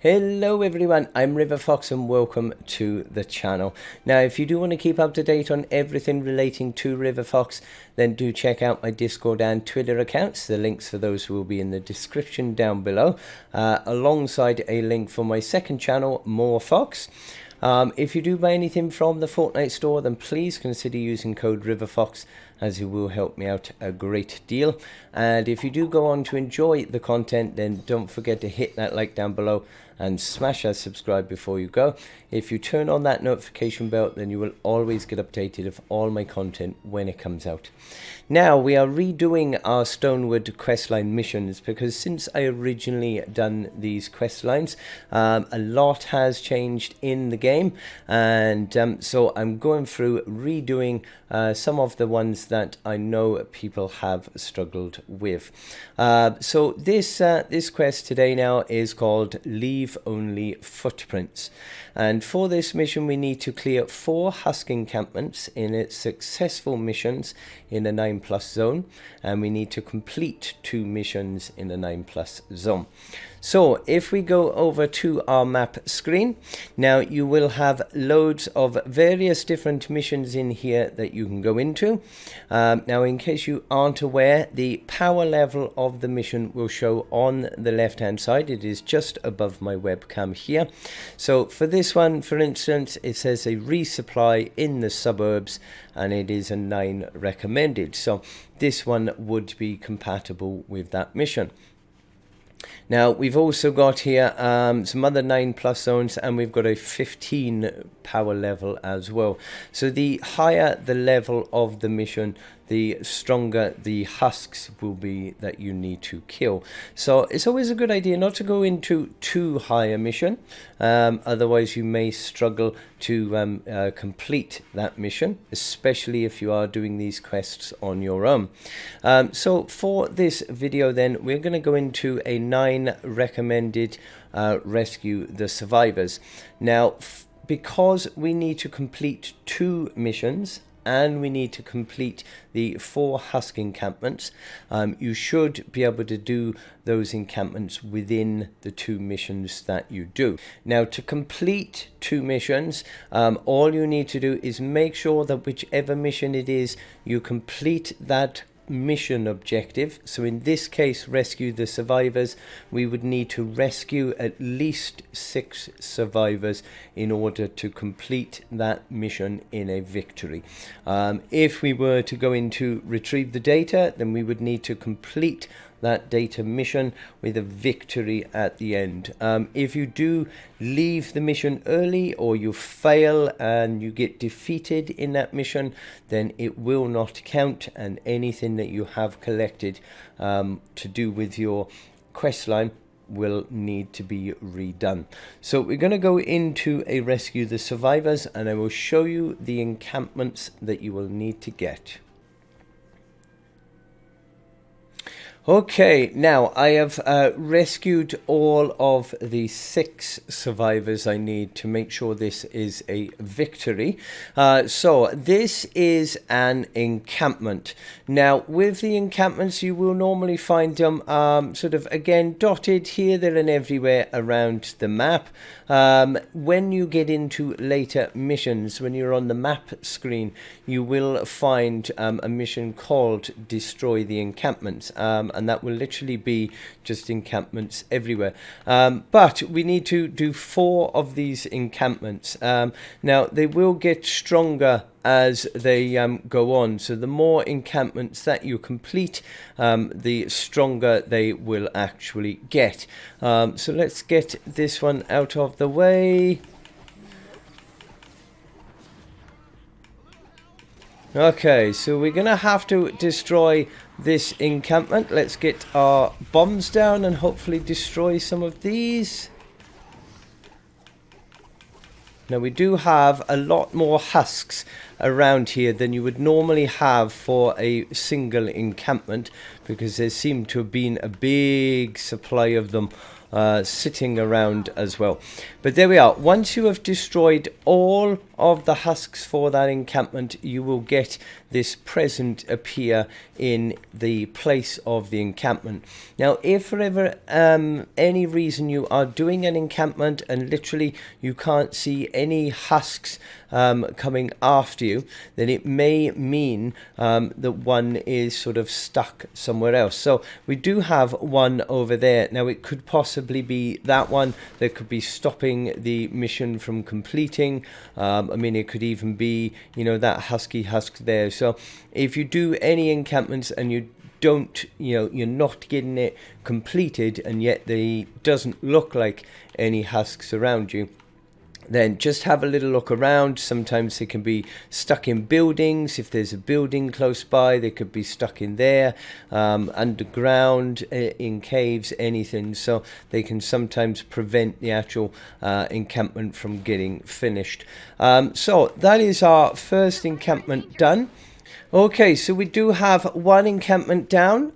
Hello everyone, I'm River Fox and welcome to the channel. Now if you do want to keep up to date on everything relating to River Fox, then do check out my Discord and Twitter accounts. The links for those will be in the description down below, alongside a link for my second channel, More Fox. If you do buy anything from the Fortnite store, then please consider using code RiverFox, as it will help me out a great deal. And if you do go on to enjoy the content, then don't forget to hit that like down below and smash that subscribe before you go. If you turn on that notification bell, then you will always get updated of all my content when it comes out. Now we are redoing our Stonewood Questline missions, because since I originally done these quest lines, a lot has changed in the game, and so I'm going through redoing some of the ones that I know people have struggled with. So this quest today now is called Leave Only Footprints, and for this mission we need to clear 4 Husk encampments in its successful missions in a 9+ zone, and we need to complete 2 missions in a 9+ zone. So if we go over to our map screen, now you will have loads of various different missions in here that you can go into. Now in case you aren't aware, the power level of the mission will show on the left hand side. It is just above my webcam here. So for this one, for instance, it says a resupply in the suburbs, and it is a 9 recommended. So this one would be compatible with that mission. Now we've also got here some other 9+ zones, and we've got a 15 power level as well. So the higher the level of the mission, the stronger the husks will be that you need to kill. So it's always a good idea not to go into too high a mission, otherwise you may struggle to complete that mission, especially if you are doing these quests on your own. So for this video then, we're going to go into a 9 recommended rescue the survivors. Now because we need to complete 2 missions and we need to complete the 4 Husk encampments, you should be able to do those encampments within the 2 missions that you do. Now to complete 2 missions, all you need to do is make sure that whichever mission it is, you complete that mission objective. So in this case, rescue the survivors, we would need to rescue at least 6 survivors in order to complete that mission in a victory. If we were to go into retrieve the data, then we would need to complete that data mission with a victory at the end. If you do leave the mission early, or you fail and you get defeated in that mission, then it will not count, and anything that you have collected to do with your quest line will need to be redone. So we're going to go into a rescue the survivors, and I will show you the encampments that you will need to get. Okay, now I have rescued all of the 6 survivors I need to make sure this is a victory. So this is an encampment. Now with the encampments, you will normally find them sort of again dotted here, there and everywhere around the map. When you get into later missions, when you're on the map screen, you will find a mission called Destroy the Encampments. And that will literally be just encampments everywhere. But we need to do 4 of these encampments. Now they will get stronger as they go on, so the more encampments that you complete, the stronger they will actually get. So let's get this one out of the way. Okay, so we're gonna have to destroy this encampment. Let's get our bombs down and hopefully destroy some of these. Now we do have a lot more husks around here than you would normally have for a single encampment, because there seemed to have been a big supply of them sitting around as well. But there we are. Once you have destroyed all of the husks for that encampment, you will get this present appear in the place of the encampment. Now, if for ever any reason you are doing an encampment and literally you can't see any husks coming after you, then it may mean that one is sort of stuck somewhere else. So we do have one over there. Now it could possibly be that one that could be stopping the mission from completing. I mean, it could even be, you know, that husky husk there. So if you do any encampments and you don't, you know, you're not getting it completed, and yet there doesn't look like any husks around you, then just have a little look around. Sometimes they can be stuck in buildings. If there's a building close by, they could be stuck in there, underground, in caves, anything. So they can sometimes prevent the actual encampment from getting finished. So that is our first encampment done. Okay, so we do have one encampment down.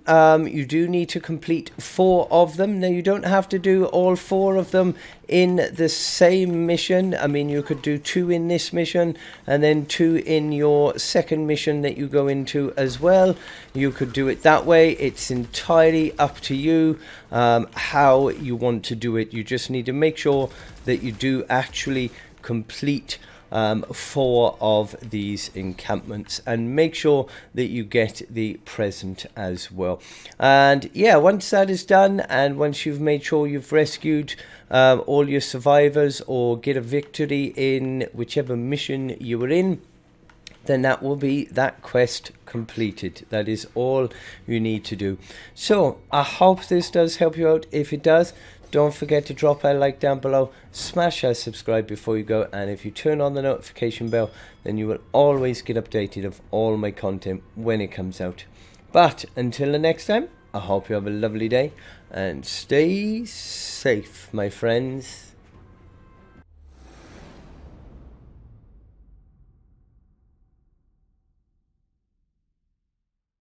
You do need to complete 4 of them. Now, you don't have to do all 4 of them in the same mission. I mean, you could do 2 in this mission and then 2 in your second mission that you go into as well. You could do it that way. It's entirely up to you how you want to do it. You just need to make sure that you do actually complete 4 of these encampments, and make sure that you get the present as well. And yeah, once that is done, and once you've made sure you've rescued all your survivors or get a victory in whichever mission you were in, then that will be that quest completed. That is all you need to do. So I hope this does help you out. If it does, don't forget to drop a like down below, smash that subscribe before you go, and if you turn on the notification bell, then you will always get updated of all my content when it comes out. But until the next time, I hope you have a lovely day and stay safe, my friends.